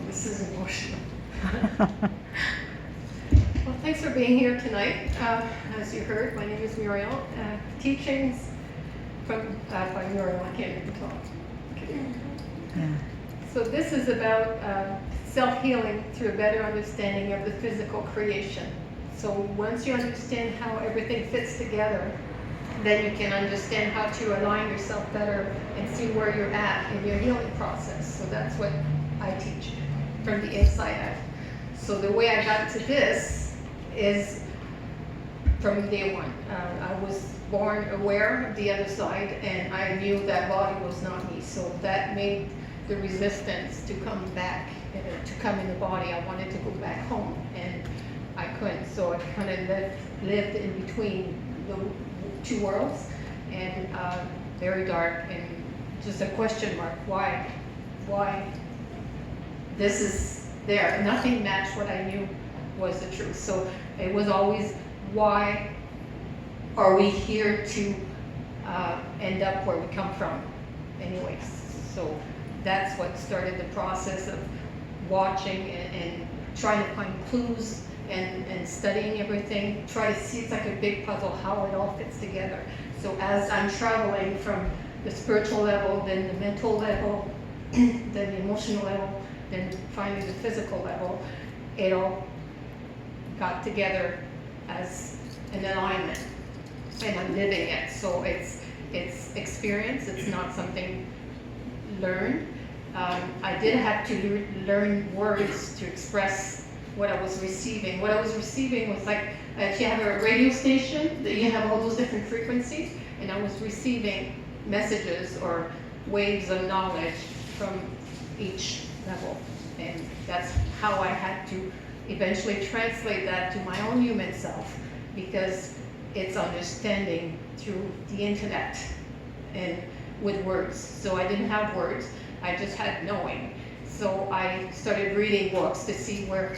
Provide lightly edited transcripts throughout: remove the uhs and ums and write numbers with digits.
this is emotional. Well, thanks for being here tonight. As you heard, my name is Murielle. Teachings from by Murielle. I can't even talk. Okay. Yeah. So this is about self-healing through a better understanding of the physical creation. So once you understand how everything fits together, then you can understand how to align yourself better and see where you're at in your healing process. So that's what I teach from the inside out. So the way I got to this is from day one. I was born aware of the other side, and I knew that body was not me. So that made the resistance to come back, to come in the body. I wanted to go back home, and I couldn't. So I kind of lived in between the two worlds, and very dark, and just a question mark. Why this is there? Nothing matched what I knew was the truth. So it was always, why are we here to end up where we come from anyways? So that's what started the process of watching and trying to find clues and studying everything, try to see, it's like a big puzzle, how it all fits together. So as I'm traveling from the spiritual level, then the mental level, then the emotional level, then finally the physical level, it all got together as an alignment, and I'm living it. So it's experience, it's not something learned. I did have to learn words to express what I was receiving. What I was receiving was like, if you have a radio station, you have all those different frequencies, and I was receiving messages or waves of knowledge from each level. And that's how I had to eventually translate that to my own human self, because it's understanding through the internet and with words. So I didn't have words, I just had knowing. So I started reading books to see where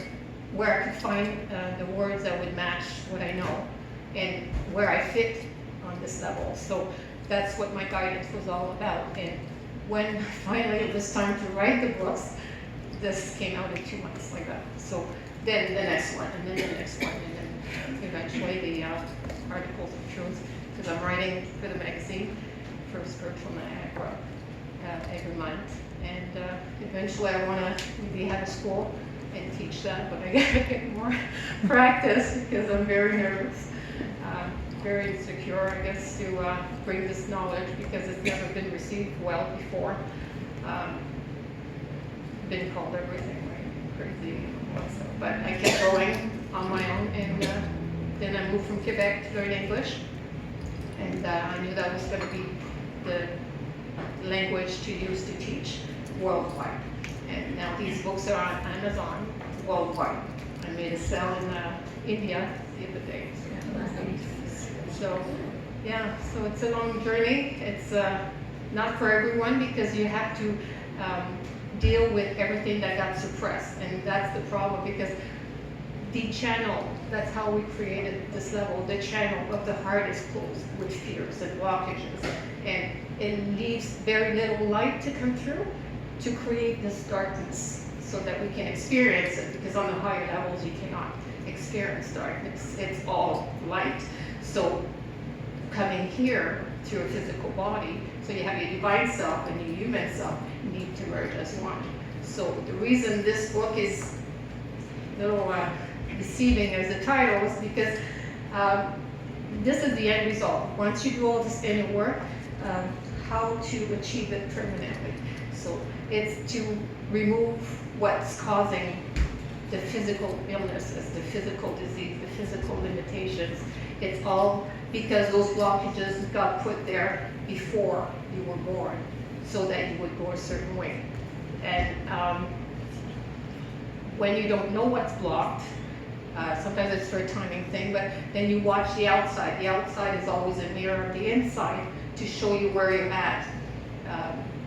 I could find the words that would match what I know and where I fit on this level. So that's what my guidance was all about. And when finally it was time to write the books, this came out in 2 months like that. So then the next one, and then the next one, and then eventually the articles of truth, because I'm writing for the magazine for Spiritual Niagara every month. And eventually I want to maybe have a school and teach that, but I gotta get more practice because I'm very nervous, very insecure, I guess, to bring this knowledge because it's never been received well before. Been called everything, right? Crazy and what's up. But I kept going on my own, and then I moved from Quebec to learn English, and I knew that was going to be the language to use to teach worldwide. And now these books are on Amazon worldwide. I made a sale in India the other day. So, yeah, so it's a long journey. It's not for everyone because you have to deal with everything that got suppressed. And that's the problem, because the channel, that's how we created this level, the channel of the heart is closed with fears and blockages. And it leaves very little light to come through to create this darkness so that we can experience it, because on the higher levels you cannot experience darkness. It's all light. So coming here through a physical body, so you have your divine self and your human self need to merge as one. So the reason this book is a little deceiving as a title is because this is the end result. Once you do all this inner work, how to achieve it permanently. So it's to remove what's causing the physical illnesses, the physical disease, the physical limitations. It's all because those blockages got put there before you were born, so that you would go a certain way. And when you don't know what's blocked, sometimes it's for a timing thing, but then you watch the outside. The outside is always a mirror of the inside to show you where you're at.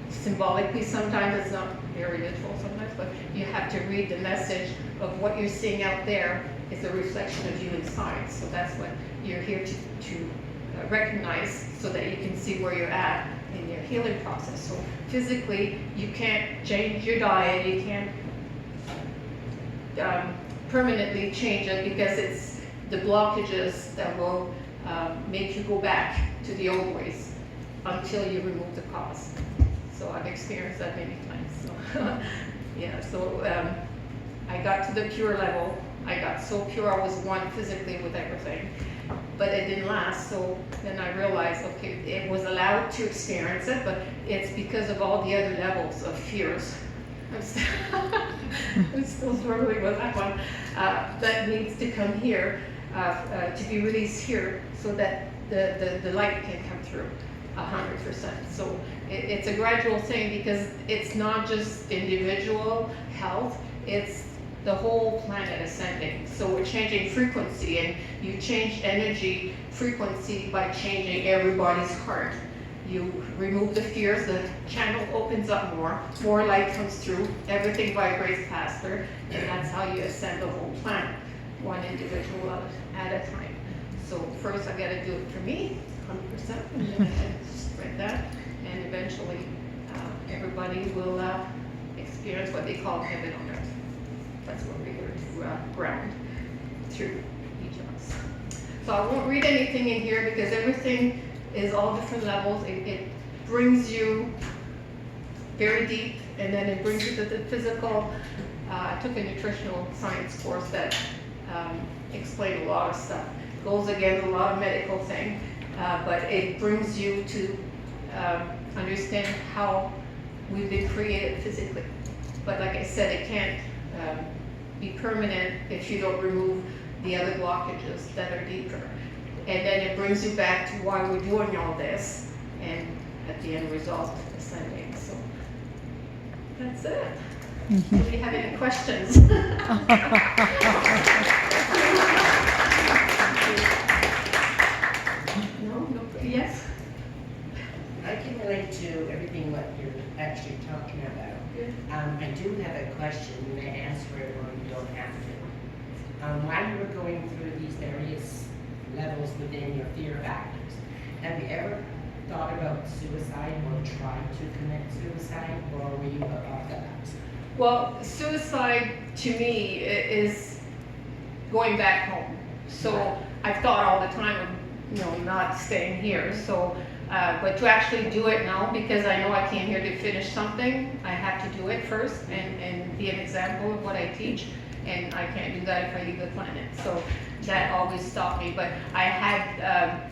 Symbolically, sometimes it's not very literal sometimes, but you have to read the message of what you're seeing out there is a reflection of you inside. So that's what you're here to recognize, so that you can see where you're at in your healing process. So physically, you can't change your diet, you can't permanently change it, because it's the blockages that will make you go back to the old ways until you remove the cause. So I've experienced that many times. So yeah, so I got to the pure level. I got so pure, I was one physically with everything, but it didn't last. So then I realized, okay, it was allowed to experience it, but it's because of all the other levels of fears. I'm still struggling with that one. That needs to come here, to be released here, so that the light can come through 100%. So it's a gradual thing, because it's not just individual health, it's the whole planet ascending. So we're changing frequency, and you change energy frequency by changing everybody's heart. You remove the fears, the channel opens up more light comes through, everything vibrates faster, and that's how you ascend the whole planet, one individual at a time. So first I gotta do it for me, 100%, and then I spread that, and eventually everybody will experience what they call heaven on earth. That's what we're here to ground through each of us. So I won't read anything in here, because everything is all different levels. It brings you very deep, and then it brings you to the physical. I took a nutritional science course that explained a lot of stuff. Goes against a lot of medical thing, but it brings you to understand how we've been created physically. But like I said, it can't be permanent if you don't remove the other blockages that are deeper. And then it brings you back to why we're doing all this, and at the end result, ascending. So that's it. Do you have any questions? No? Yes? I can relate to everything what you're actually talking about. I do have a question. You may answer it or you don't have to. While you were going through these various levels within your fear factors, have you ever thought about suicide or tried to commit suicide, or were you above that? Well, suicide to me is going back home. So I've thought all the time of, not staying here. So, but to actually do it now, because I know I came here to finish something, I have to do it first and be an example of what I teach. And I can't do that if I leave the planet. So that always stopped me. But I had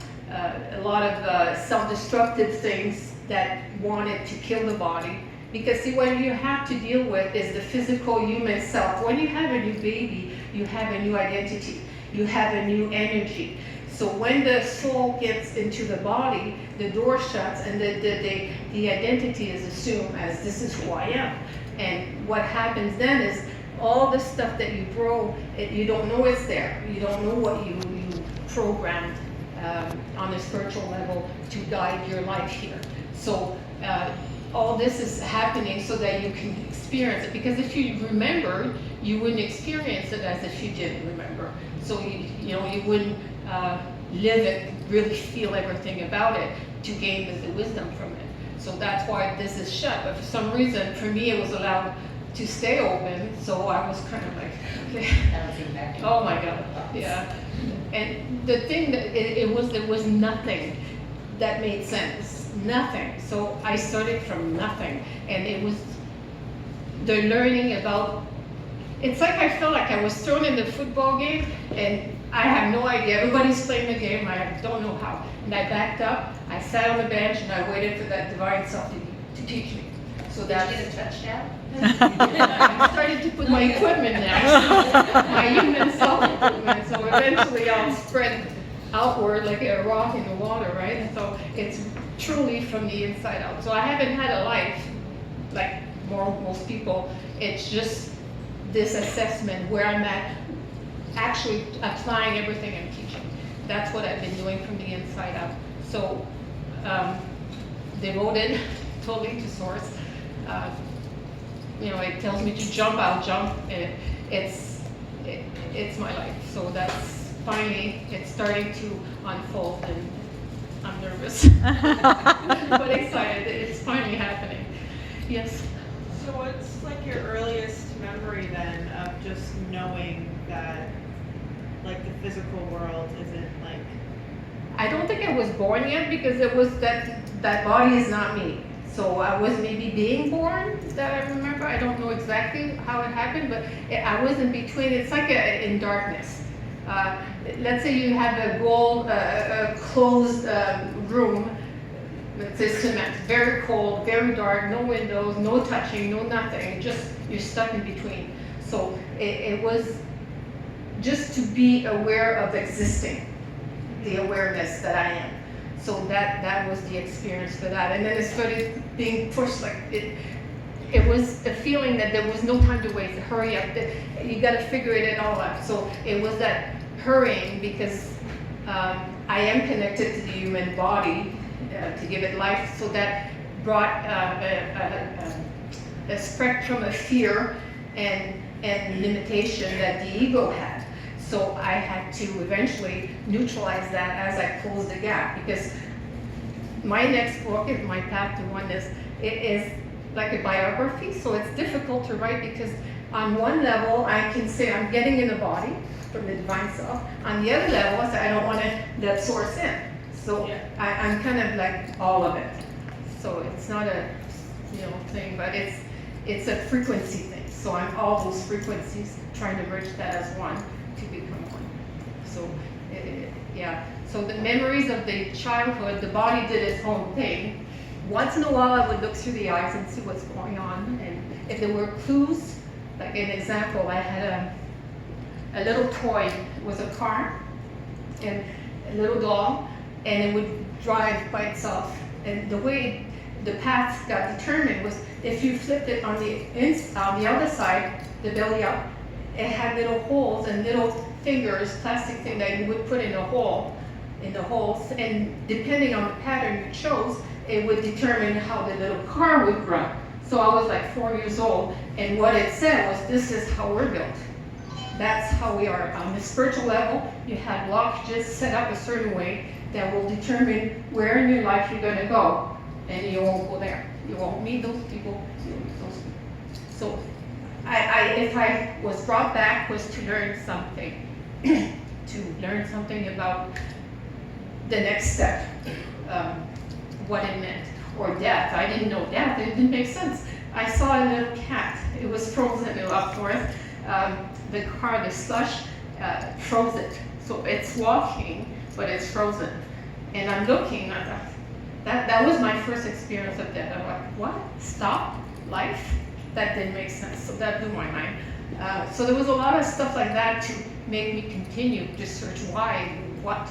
a lot of self-destructive things that wanted to kill the body. Because see, what you have to deal with is the physical human self. When you have a new baby, you have a new identity. You have a new energy. So when the soul gets into the body, the door shuts, and the identity is assumed as, this is who I am. And what happens then is, all the stuff that you grow, you don't know it's there. You don't know what you programmed on a spiritual level to guide your life here. So all this is happening so that you can experience it. Because if you remembered, you wouldn't experience it as if you didn't remember. So you wouldn't live it, really feel everything about it to gain the wisdom from it. So that's why this is shut. But for some reason, for me, it was allowed to stay open, so I was kind of like, okay. Oh my God, yeah. And the thing that there was nothing that made sense, nothing. So I started from nothing, and it was the learning about. It's like I felt like I was thrown in the football game, and I have no idea. Everybody's playing the game. I don't know how. And I backed up. I sat on the bench, and I waited for that divine self to teach me. So Did you get a touchdown? I started to put my equipment now, my human self-equipment, so eventually I'll spread outward like a rock in the water, right? And so it's truly from the inside out. So I haven't had a life like most people. It's just this assessment where I'm at, actually applying everything I'm teaching. That's what I've been doing from the inside out. So devoted totally to Source. It tells me to jump, I'll jump. It's my life. So that's finally, it's starting to unfold, and I'm nervous, but excited. It's finally happening. Yes. So what's like your earliest memory then of just knowing that, like, the physical world isn't like. I don't think I was born yet because it was that body is not me. So I was maybe being born that I remember. I don't know exactly how it happened, but I was in between. It's like in darkness. Let's say you have a closed room. It's a cement, very cold, very dark, no windows, no touching, no nothing. Just you're stuck in between. So it was just to be aware of existing, the awareness that I am. So that was the experience for that. And then it started being pushed like it was a feeling that there was no time to waste. Hurry up, you got to figure it all out. So it was that hurrying because I am connected to the human body to give it life. So that brought a spectrum of fear and limitation that the ego had. So I had to eventually neutralize that as I closed the gap, because my next book is My Path to Oneness. It is like a biography, so it's difficult to write because on one level I can say I'm getting in the body from the divine self. On the other level, I say I don't want to let source in. So Yeah. I'm kind of like all of it. So it's not a thing, but it's a frequency thing. So I'm all those frequencies trying to merge that as one to become one. So yeah. So the memories of the childhood, the body did its own thing. Once in a while, I would look through the eyes and see what's going on, and if there were clues, like an example, I had a little toy. It was a car and a little doll, and it would drive by itself. And the way the path got determined was if you flipped it on the other side, the belly up, it had little holes and little fingers, plastic thing that you would put in the holes, and depending on the pattern you chose, it would determine how the little car would run. So I was like 4 years old, and what it said was, this is how we're built. That's how we are. On the spiritual level, you have blockages set up a certain way that will determine where in your life you're going to go, and you won't go there. You won't meet those people. You won't meet those people. So if I was brought back was to learn something, about the next step, what it meant, or death. I didn't know death. It didn't make sense. I saw a little cat. It was frozen up north. The car, the slush, froze it. So it's walking, but it's frozen. And I'm looking at that was my first experience of death. I'm like, what? Stop? Life? That didn't make sense. So that blew my mind. So there was a lot of stuff like that to make me continue to search why, what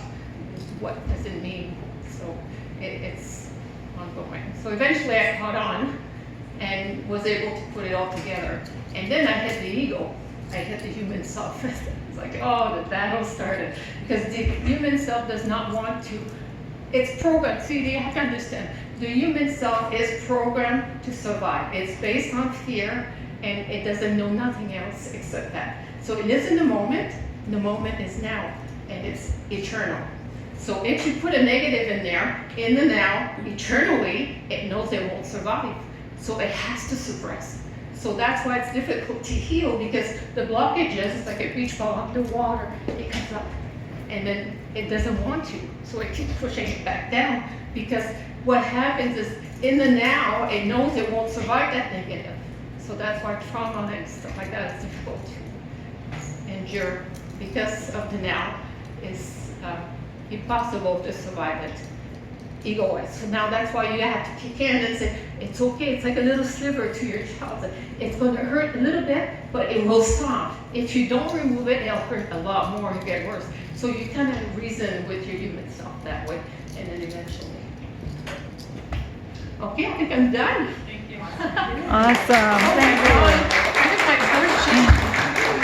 does it mean? So it's ongoing. So eventually I caught on and was able to put it all together. And then I hit the ego. I hit the human self. It's like, oh, the battle started. Because the human self does not want to, it's programmed. See, you have to understand, the human self is programmed to survive. It's based on fear, and it doesn't know nothing else except that. So it is in the moment is now, and it's eternal. So if you put a negative in there, in the now, eternally, it knows it won't survive. So it has to suppress. So that's why it's difficult to heal, because the blockages, it's like a beach ball underwater, it comes up, and then it doesn't want to. So it keeps pushing it back down, because what happens is, in the now, it knows it won't survive that negative. So that's why trauma and stuff like that is difficult to endure, because of the now is impossible to survive it ego-wise. So now that's why you have to kick in and say, it's okay, it's like a little sliver to your child. It's going to hurt a little bit, but it will stop. If you don't remove it, it'll hurt a lot more and get worse. So you kind of reason with your human self that way, and then eventually. Okay, I think I'm done. Thank you. Awesome. Thank you.